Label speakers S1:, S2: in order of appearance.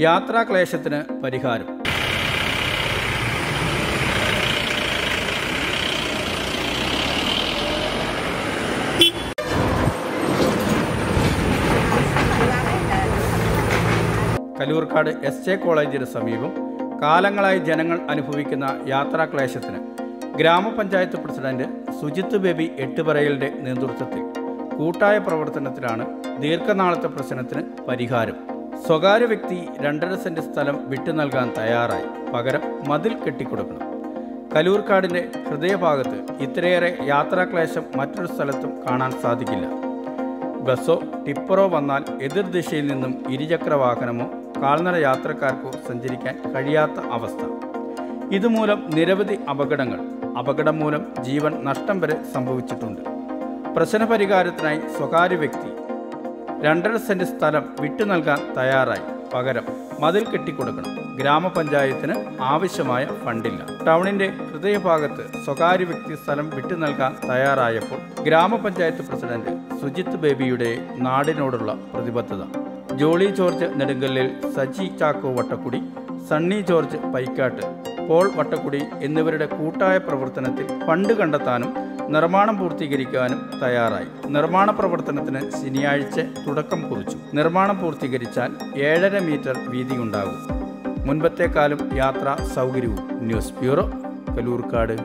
S1: യാത്രാക്ലേശത്തിന് പരിഹാരം. കലൂർക്കാട് SJ കോളേജിന് സമീപം കാലങ്ങളായി ജനങ്ങൾ അനുഭവിക്കുന്ന യാത്രാക്ലേശത്തിന് ഗ്രാമപഞ്ചായത്ത് പ്രസിഡന്റ് സുജിത്ത് ബേബി എട്ടുപറയലിന്റെ നേതൃത്വത്തിൽ കൂട്ടായ പ്രവർത്തനത്തിലാണ് ദീർഘനാളത്തെ പ്രശ്നത്തിന് പരിഹാരം. സ്വകാര്യ വ്യക്തി 2.5 സെന്റ് സ്ഥലം വിട്ടു നൽകാൻ തയ്യാറായി, പകരം മതിൽ കെട്ടിക്കൊടുക്കണം. കലൂർക്കാടിന്റെ ഹൃദയഭാഗത്ത് ഇത്രയേറെ യാത്രാക്ലേശം മറ്റൊരു സ്ഥലത്തും കാണാൻ സാധിക്കില്ല. ബസ്സോ ടിപ്പറോ വന്നാൽ എതിർദിശയിൽ നിന്നും ഇരുചക്ര വാഹനമോ കാൽനട യാത്രക്കാർക്കോ സഞ്ചരിക്കാൻ കഴിയാത്ത അവസ്ഥ. ഇതുമൂലം നിരവധി അപകടം മൂലം ജീവൻ നഷ്ടം വരെ സംഭവിച്ചിട്ടുണ്ട്. പ്രശ്നപരിഹാരത്തിനായി സ്വകാര്യ വ്യക്തി 2.5 സെന്റ് സ്ഥലം വിട്ടു നൽകാൻ തയ്യാറായി, പകരം മതിൽ കെട്ടിക്കൊടുക്കണം. ഗ്രാമപഞ്ചായത്തിന് ആവശ്യമായ ഫണ്ടില്ല. ടൗണിന്റെ ഹൃദയഭാഗത്ത് സ്വകാര്യ വ്യക്തി സ്ഥലം വിട്ടു നൽകാൻ തയ്യാറായപ്പോൾ ഗ്രാമപഞ്ചായത്ത് പ്രസിഡന്റ് സുജിത്ത് ബേബിയുടെ നാടിനോടുള്ള പ്രതിബദ്ധത, Jolly George നെടുങ്കല്ലിൽ, Saji Chacko Vattakkudy, Sunny George Paikkat, Paul Vattakkudy എന്നിവരുടെ കൂട്ടായ പ്രവർത്തനത്തിൽ ഫണ്ട് കണ്ടെത്താനും നിർമ്മാണം പൂർത്തീകരിക്കാനും തയ്യാറായി. നിർമ്മാണ പ്രവർത്തനത്തിന് ശനിയാഴ്ച തുടക്കം കുറിച്ചു. നിർമ്മാണം പൂർത്തീകരിച്ചാൽ 7.5 മീറ്റർ വീതിയുണ്ടാകും. മുൻപത്തേക്കാളും യാത്രാ സൗകര്യവും. News bureau, Kaloorkad.